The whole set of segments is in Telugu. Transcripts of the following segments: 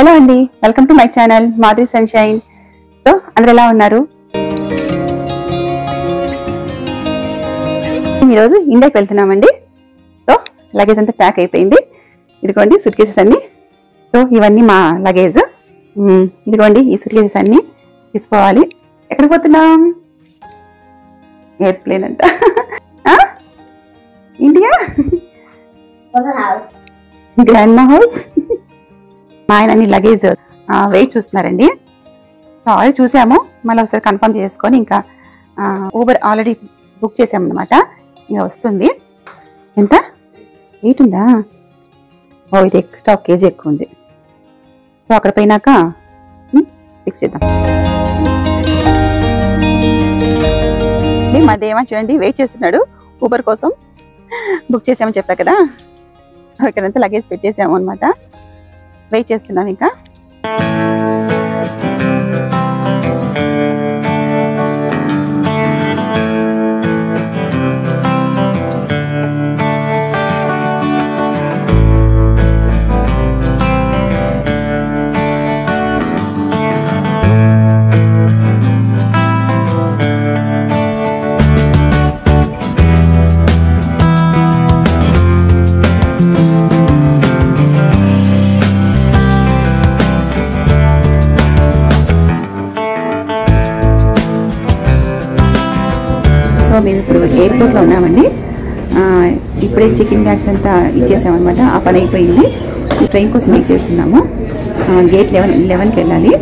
హలో అండి, welcome to my channel Madhuri sunshine. So అందరు ఎలా ఉన్నారు? ఈరోజు ఇండియాకి వెళ్తున్నామండి. సో లగేజ్ అంతా ప్యాక్ అయిపోయింది. ఇదిగోండి సూట్ కేసెస్ అన్ని. సో ఇవన్నీ మా లగేజ్. ఇదిగోండి ఈ సూట్ కేసెస్ అన్ని తీసుకోవాలి. ఎక్కడికి పోతున్నాం? ఎయిర్ప్లేన్ అంట. ఇండియా గ్రాండ్ మా హౌస్. మా ఆయన అన్ని లగేజ్ వెయిట్ చూస్తున్నారండి. ఆల్రెడీ చూసాము, మళ్ళీ ఒకసారి కన్ఫర్మ్ చేసుకొని ఇంకా ఊబర్ ఆల్రెడీ బుక్ చేసాము అనమాట. ఇంకా వస్తుంది. ఎంత వెయిట్ ఉందా? ఓ ఇది ఎక్స్ట్రా 1 కేజీ ఎక్కువ ఉంది. సో అక్కడ పోయినాక ఫిక్స్ చేద్దాం. మా దేవా చూడండి వెయిట్ చేస్తున్నాడు ఊబర్ కోసం. బుక్ చేసామని చెప్పా కదా, ఇక్కడంతా లగేజ్ పెట్టేసాము అనమాట. వెయిట్ చేస్తున్నాం ఇంకా. సో మేము ఇప్పుడు ఎయిర్పోర్ట్లో ఉన్నామండి. ఇప్పుడే చెకింగ్ బ్యాగ్స్ అంతా ఇచ్చేసామన్నమాట. ఆ పని అయిపోయింది. ట్రైన్ కోసం వెయిట్ చేస్తున్నాము. గేట్ 11కి వెళ్ళాలి.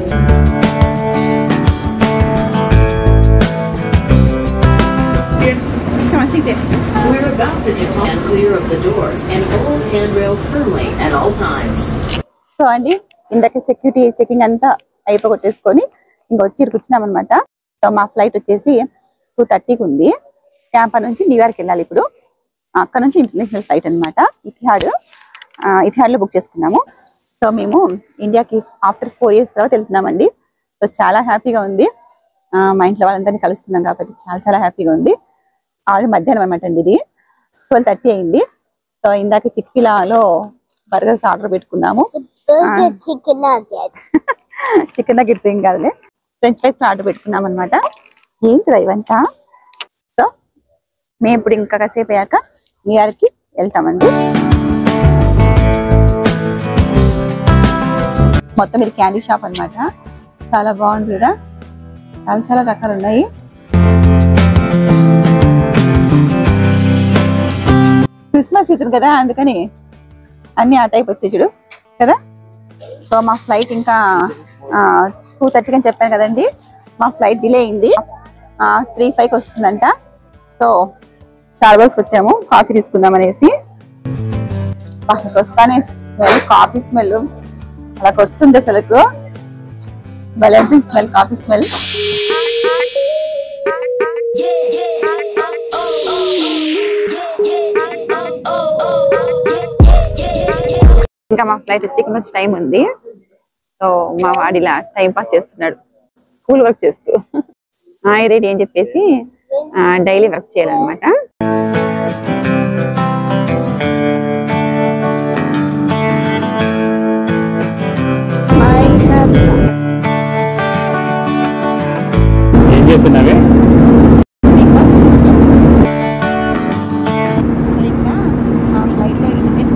సో అండి ఇందాక సెక్యూరిటీ చెకింగ్ అంతా అయిపోగొట్టేసుకొని ఇంకా వచ్చి కూర్చున్నాం అనమాట. సో మా ఫ్లైట్ వచ్చేసి 2:30కి ఉంది. క్యాంపా నుంచి న్యూయార్క్ వెళ్ళాలి. ఇప్పుడు అక్కడ నుంచి ఇంటర్నేషనల్ ఫ్లైట్ అనమాట. ఇతిహాడ్లో బుక్ చేసుకున్నాము. సో మేము ఇండియాకి ఆఫ్టర్ 4 years తర్వాత వెళ్తున్నామండి. సో చాలా హ్యాపీగా ఉంది. మా ఇంట్లో వాళ్ళందరినీ కలుస్తున్నాం కాబట్టి చాలా చాలా హ్యాపీగా ఉంది. ఆల్రెడీ మధ్యాహ్నం అనమాట అండి. ఇది 12:30 అయింది. సో ఇందాక చిక్కిలాలో బర్గర్స్ ఆర్డర్ పెట్టుకున్నాము. చికెన్ నగెట్స్ ఏం కాదులే, ఫ్రెంచ్ ఫ్రైస్ ఆర్డర్ పెట్టుకున్నాం అనమాట. ఏంటిరా ఇవంతా? సో మేము ఇప్పుడు ఇంకా కాసేపు అయ్యాక న్యూయార్క్కి వెళ్తామండి. మొత్తం ఇది క్యాండీ షాప్ అనమాట. చాలా బాగుంది కూడా. చాలా చాలా రకాలు ఉన్నాయి. క్రిస్మస్ సీజన్ కదా, అందుకని అన్ని ఆ టైప్ వచ్చాయి చూడు కదా. సో మా ఫ్లైట్ ఇంకా 2:30 అని చెప్పాను కదండి. మా ఫ్లైట్ డిలే అయింది. 3:05కి వస్తుందంట. సో స్టార్బక్స్కి వచ్చాము కాఫీ తీసుకుందాం అనేసి. వస్తానే స్మెల్, కాఫీ స్మెల్ అలా కొట్టుంది అసలుకు. భలే స్మెల్, కాఫీ స్మెల్. ఇంకా మా ఫ్లైట్ వచ్చి టైం ఉంది. సో మా వాడిలా టైం పాస్ చేస్తున్నాడు స్కూల్ వర్క్ చేస్తూ. రెడీ అని చెప్పేసి డైలీ వర్క్ చేయాలన్నమాట. ఏం చేస్తున్నావే? ఫ్లైట్లో టికెట్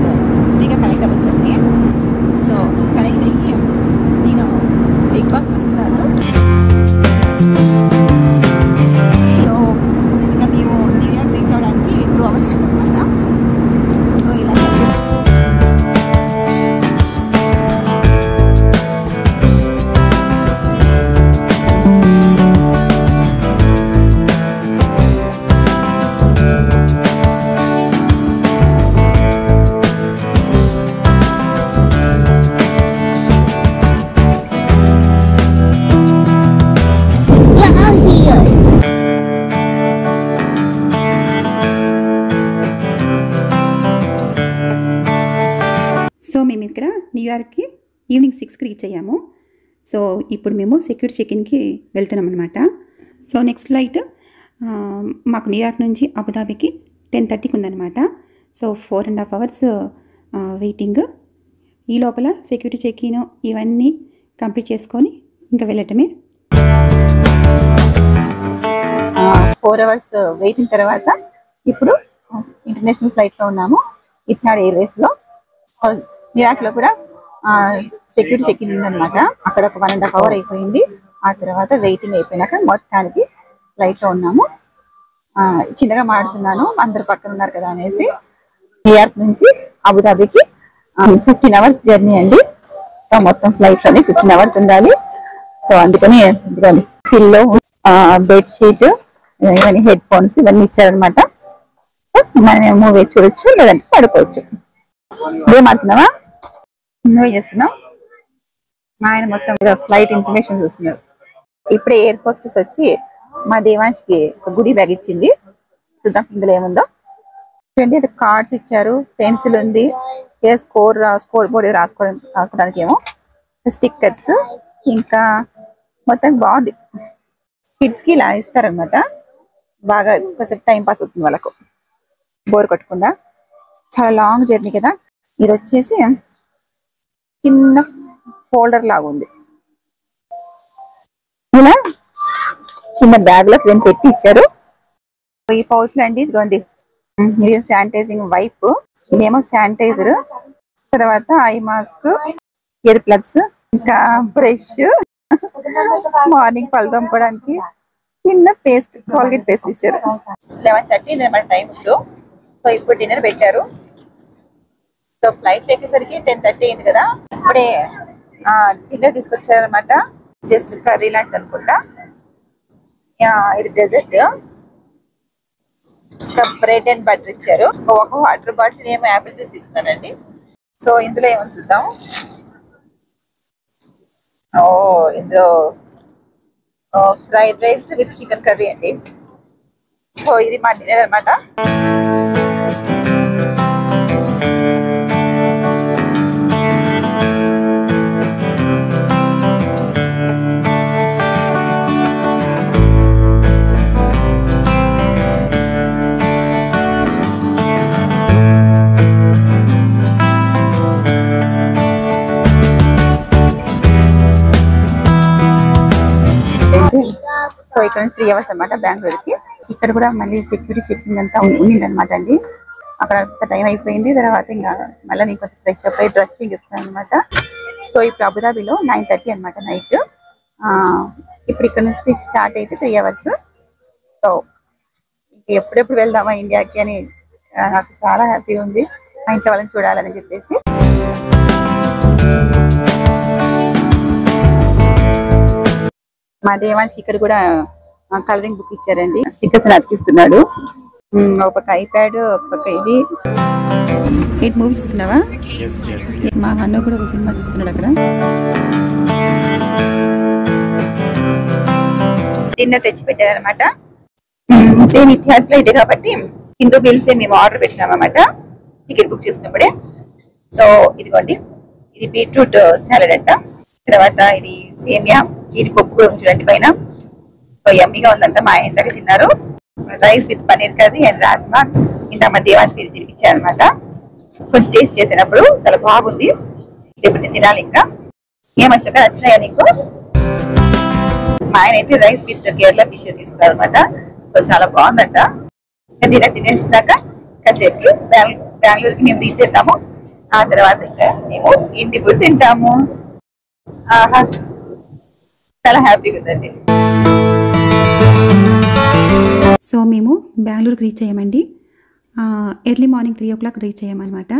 ఫ్రీగా కనెక్ట్ అవ్వచ్చండి. సో కనెక్ట్ అయ్యి నేను బిగ్ బాస్ చూస్తున్నాను. సో ఇంకా మేము న్యూయార్క్ రీచ్ అవడానికి 2 hours అనమాట. సో ఇలా సో మేము ఇక్కడ న్యూయార్క్కి ఈవినింగ్ 6కి రీచ్ అయ్యాము. సో ఇప్పుడు మేము సెక్యూరిటీ చెకిన్కి వెళ్తున్నాం అనమాట. సో నెక్స్ట్ ఫ్లైట్ మాకు న్యూయార్క్ నుంచి అబుదాబికి 10:30కి ఉందన్నమాట. So 4.5 hours waiting. ఈ లోపల సెక్యూరిటీ చెక్-ఇన్ ఇవన్నీ కంప్లీట్ చేసుకొని ఇంకా వెళ్ళటమే. 4 hours వెయిటింగ్ తర్వాత ఇప్పుడు ఇంటర్నేషనల్ ఫ్లైట్ లో ఉన్నాము, ఇథ్నాడ్ ఎయిర్వేస్ లో. న్యూయార్క్ లో కూడా సెక్యూరిటీ చెక్-ఇన్ ఉందన్నమాట. అక్కడ ఒక 1.5 hour అయిపోయింది. ఆ తర్వాత వెయిటింగ్ అయిపోయినాక మొత్తానికి ఫ్లైట్ లో ఉన్నాము. చిన్నగా మాడుతున్నాను, అందరు పక్కన ఉన్నారు కదా అనేసి. న్యూయార్క్ నుంచి అబుదాబికి 15 hours జర్నీ అండి. సో మొత్తం ఫ్లైట్ లోనే 15 hours ఉండాలి. సో అందుకని పిల్లో, బెడ్షీట్, ఇవన్నీ హెడ్ ఫోన్స్ ఇవన్నీ ఇచ్చారనమాట. మనం మూవీ చూడొచ్చు, లేదంటే పడుకోవచ్చు. ఏం ఆడుతున్నావా? నువ్వే చేస్తున్నావు. మా ఆయన మొత్తం ఫ్లైట్ ఇన్ఫర్మేషన్ చూస్తున్నారు. ఇప్పుడే ఎయిర్ హోస్టెస్ వచ్చి మా దేవాంష్కి ఒక గుడి బ్యాగ్ ఇచ్చింది. చూద్దాం ఇందులో ఏముందో. చూడండి, అది కార్డ్స్ ఇచ్చారు, పెన్సిల్ ఉంది, స్కోర్ బోర్డ్ రాసుకోవడానికి ఏమో స్టిక్కర్స్, ఇంకా మొత్తం బాగుంది. కిడ్స్ కి ఇలా ఇస్తారనమాట. బాగా కొంచెం టైం పాస్ అవుతుంది వాళ్ళకు, బోర్ కొట్టకుండా. చాలా లాంగ్ జర్నీ కదా. ఇది వచ్చేసి చిన్న ఫోల్డర్ లాగా ఉంది. ఇలా చిన్న బ్యాగ్ లో పెట్టి ఇచ్చారు. ఈ పౌచ్ లో అండి ఇదిగోండి, ఇది శానిటైజింగ్ వైప్, ఇదేమో శానిటైజర్, తర్వాత ఐ మాస్క్, ఇయర్ ప్లగ్స్, ఇంకా బ్రష్, మార్నింగ్ పళ్ళు తోముకోవడానికి చిన్న పేస్ట్, కోల్గేట్ పేస్ట్ ఇచ్చారు. 11:30 ఇదన్నమాట టైం ఇప్పుడు. సో ఇప్పుడు డిన్నర్ పెట్టారు. సో ఫ్లైట్ ఎక్కేసరికి 10:30 అయింది కదా. ఇప్పుడే డిన్నర్ తీసుకొచ్చారనమాట. జస్ట్ కర్రీ లాంటిది అనుకుంటా. ఇది డెజర్ట్, ఇంకా బ్రెడ్ అండ్ బటర్ ఇచ్చారు. ఒక వాటర్ బాటిల్, ఏమో యాపిల్ జ్యూస్ తీసుకున్నానండి. సో ఇందులో ఏమని చూద్దాం. ఇందులో fried rice with chicken curry అండి. సో ఇది మా డిన్నర్ అనమాట. సో ఇక్కడ నుంచి 3 hours అనమాట బెంగళూరుకి. ఇక్కడ కూడా మళ్ళీ సెక్యూరిటీ చెకింగ్ అంతా ఉండింది అనమాట అండి. అక్కడ అంత టైం అయిపోయింది. తర్వాత ఇంకా మళ్ళీ నేను కొంచెం ఫ్రెష్ అప్ అయ్యి డ్రెస్ చేంజ్ చేస్తాను అనమాట. సో ఇప్పుడు అబుదాబిలో 9:30 అనమాట నైట్. ఇప్పుడు ఇక్కడ నుంచి స్టార్ట్ అయితే 3 hours. సో ఎప్పుడెప్పుడు వెళ్దామా ఇండియాకి అని నాకు చాలా హ్యాపీగా ఉంది, మా ఇంట్లో వాళ్ళని చూడాలని చెప్పేసి. మా దేవానికి ఇక్కడ కూడా కలరింగ్ బుక్ ఇచ్చారండి. స్టిక్కర్స్ అతికిస్తున్నాడు. ఒక పక్క ఐప్యాడ్, ఒక పక్క ఇది. ఏంటి మూవీ చూస్తున్నావా? మా అన్న కూడా ఒక సినిమా చూస్తున్నాడు అక్కడ. డిన్నర్ తెచ్చి పెట్టారనమాట. సేమ్ ఇథ్నాడ్ ఫ్లైట్ కాబట్టి హిందూ మీల్స్ మేము ఆర్డర్ పెట్టినాం అనమాట టికెట్ బుక్ చేసినప్పుడే. సో ఇదిగోండి, ఇది బీట్రూట్ సాలెడ్ అంట. తర్వాత ఇది సేమియా, జీడిపప్పు కూడా చూడండి పైన. సో యమ్మీగా ఉందంట. మా ఆయన దగ్గర తిన్నారు. Rice with paneer curry and rajma. ఇంత మా దేవాంశ్ మీద తినిపించారనమాట. కొంచెం టేస్ట్ చేసినప్పుడు చాలా బాగుంది. ఇప్పుడు నేను తినాలి. ఇంకా ఏమన్నా నచ్చినాయా నీకు? మా ఆయన అయితే రైస్ విత్ కేరళ ఫిష్ తీసుకున్నారు అనమాట. సో చాలా బాగుందంట. డిన్నర్ తినేసినాక కాసేపు బెంగళూరుకి మేము రీచ్ అవుతాము. ఆ తర్వాత ఇంకా మేము ఇంటి ఫుడ్ తింటాము. ఆహా, చాలా హ్యాపీగా ఉందండి. సో మేము బెంగళూరుకి రీచ్ అయ్యామండి. ఎర్లీ మార్నింగ్ 3 o'clock రీచ్ అయ్యామన్నమాట.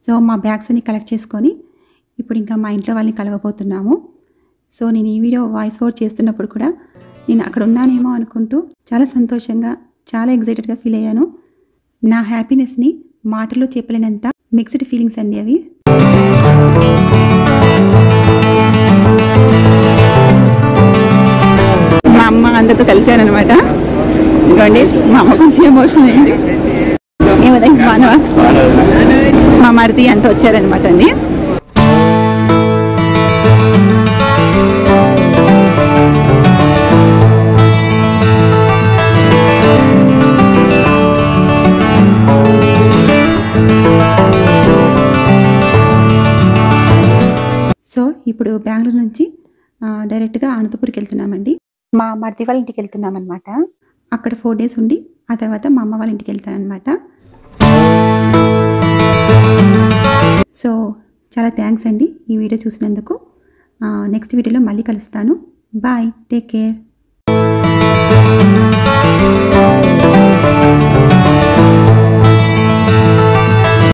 సో మా బ్యాగ్స్ అన్ని కలెక్ట్ చేసుకొని ఇప్పుడు ఇంకా మా ఇంట్లో వాళ్ళని కలవబోతున్నాము. సో నేను ఈ వీడియో వాయిస్ ఓవర్ చేస్తున్నప్పుడు కూడా నేను అక్కడ ఉన్నానేమో అనుకుంటూ చాలా సంతోషంగా, చాలా ఎగ్జైటెడ్గా ఫీల్ అయ్యాను. నా హ్యాపీనెస్ని మాటల్లో చెప్పలేనంత మిక్స్డ్ ఫీలింగ్స్ అండి అవి. మా అమ్మ అందరితో కలిశానమాట. ఇదిగోండి, మా అమ్మ కొంచెం ఎమోషన్ అయింది. ఏమదా మానవ, మా మరిది అంతా వచ్చారనమాట అండి. ఇప్పుడు బెంగళూరు నుంచి డైరెక్ట్గా అనంతపూర్కి వెళ్తున్నామండి. మా మరిది వాళ్ళ ఇంటికి వెళ్తున్నాం అనమాట. అక్కడ 4 days ఉండి ఆ తర్వాత మా అమ్మ వాళ్ళ ఇంటికి వెళ్తానమాట. సో చాలా థ్యాంక్స్ అండి ఈ వీడియో చూసినందుకు. నెక్స్ట్ వీడియోలో మళ్ళీ కలుస్తాను. Bye, take care.